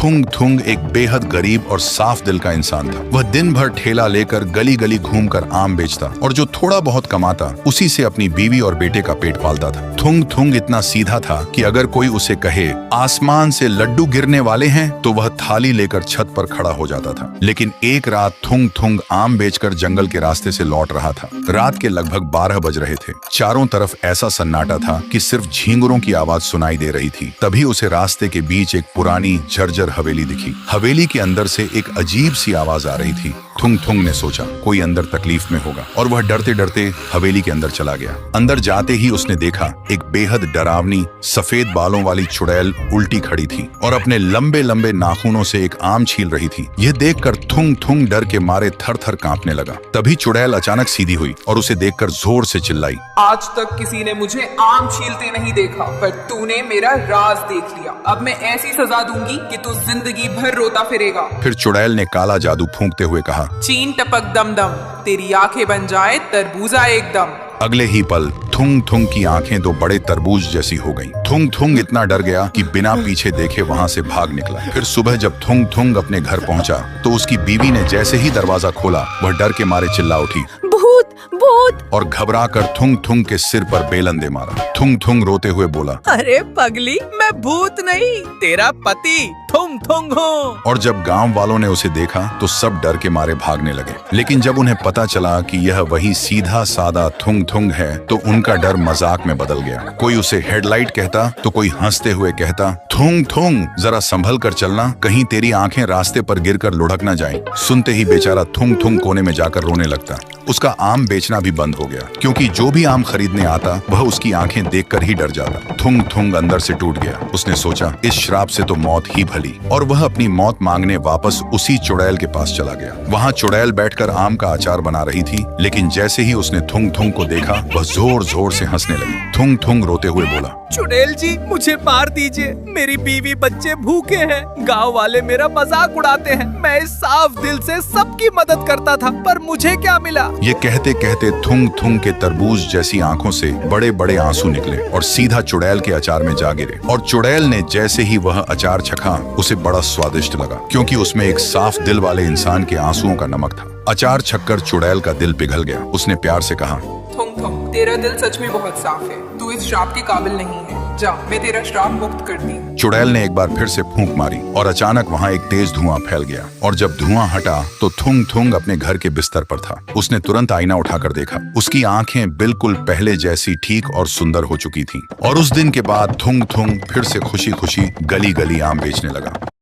थुंग थुंग एक बेहद गरीब और साफ दिल का इंसान था। वह दिन भर ठेला लेकर गली गली घूमकर आम बेचता और जो थोड़ा बहुत कमाता उसी से अपनी बीवी और बेटे का पेट पालता था। थुंग थुंग इतना सीधा था कि अगर कोई उसे कहे आसमान से लड्डू गिरने वाले हैं तो वह थाली लेकर छत पर खड़ा हो जाता था। लेकिन एक रात थुंग थुंग आम बेचकर जंगल के रास्ते से लौट रहा था। रात के लगभग 12 बज रहे थे। चारों तरफ ऐसा सन्नाटा था कि सिर्फ झींगुरों की आवाज सुनाई दे रही थी। तभी उसे रास्ते के बीच एक पुरानी जर्जर हवेली दिखी। हवेली के अंदर से एक अजीब सी आवाज आ रही थी। थुंग थुंग ने सोचा कोई अंदर तकलीफ में होगा और वह डरते डरते हवेली के अंदर चला गया। अंदर जाते ही उसने देखा एक बेहद डरावनी सफेद बालों वाली चुड़ैल उल्टी खड़ी थी और अपने लंबे लंबे नाखूनों से एक आम छील रही थी। यह देखकर थुंग थुंग डर के मारे थर थर कांपने लगा। तभी चुड़ैल अचानक सीधी हुई और उसे देखकर जोर से चिल्लाई, आज तक किसी ने मुझे आम छीलते नहीं देखा, पर तूने मेरा राज देख लिया। अब मैं ऐसी सजा दूंगी कि तू जिंदगी भर रोता फिरेगा। फिर चुड़ैल ने काला जादू फूंकते हुए कहा, चीन टपक दम दम, तेरी आंखें बन जाए तरबूजा एकदम। अगले ही पल थुंग थुंग की आंखें दो बड़े तरबूज जैसी हो गईं। थुंग थुंग इतना डर गया कि बिना पीछे देखे वहां से भाग निकला। फिर सुबह जब थुंग थुंग अपने घर पहुंचा तो उसकी बीवी ने जैसे ही दरवाजा खोला वह डर के मारे चिल्ला उठी, भूत भूत, और घबराकर थुंग थुंग के सिर पर बेलन दे मारा। थुंग थुंग रोते हुए बोला, अरे पगली, मैं भूत नहीं, तेरा पति थुंग थुंग हूँ। और जब गांव वालों ने उसे देखा तो सब डर के मारे भागने लगे। लेकिन जब उन्हें पता चला कि यह वही सीधा सादा थुंग थुंग है तो उनका डर मजाक में बदल गया। कोई उसे हेडलाइट कहता तो कोई हंसते हुए कहता, थुंग थुंग जरा संभल कर चलना, कहीं तेरी आंखें रास्ते पर गिरकर लुढ़क न जाएं। सुनते ही बेचारा थुंग थुंग कोने में जाकर रोने लगता। उसका आम बेचना भी बंद हो गया क्योंकि जो भी आम खरीदने आता वह उसकी आंखें देखकर ही डर जाता। थुंग थुंग अंदर से टूट गया। उसने सोचा इस श्राप से तो मौत ही भली, और वह अपनी मौत मांगने वापस उसी चुड़ैल के पास चला गया। वहाँ चुड़ैल बैठकर आम का अचार बना रही थी। लेकिन जैसे ही उसने थुंग थुंग को देखा वह जोर जोर से हंसने लगी। थुंग थुंग रोते हुए बोला, चुड़ैल जी, मुझे मार दीजिए, मेरी बीवी बच्चे भूखे हैं, गांव वाले मेरा मजाक उड़ाते हैं। मैं इस साफ दिल से सबकी मदद करता था, पर मुझे क्या मिला। ये कहते कहते थुंग थुंग के तरबूज जैसी आंखों से बड़े बड़े आंसू निकले और सीधा चुड़ैल के अचार में जा गिरे। और चुड़ैल ने जैसे ही वह अचार चखा उसे बड़ा स्वादिष्ट लगा क्योंकि उसमें एक साफ दिल वाले इंसान के आंसुओं का नमक था। अचार छककर चुड़ैल का दिल पिघल गया। उसने प्यार से कहा, थुंग थुंग, तेरा दिल सच में बहुत साफ है, तू इस श्राप के काबिल नहीं है। जा, मैं तेरा श्राप मुक्त कर दी। चुड़ैल ने एक बार फिर से फूंक मारी और अचानक वहाँ एक तेज धुआं फैल गया। और जब धुआं हटा तो थुंग थुंग अपने घर के बिस्तर पर था। उसने तुरंत आईना उठाकर देखा। उसकी आंखें बिल्कुल पहले जैसी ठीक और सुंदर हो चुकी थीं। और उस दिन के बाद थुंग थुंग फिर से खुशी खुशी गली गली आम बेचने लगा।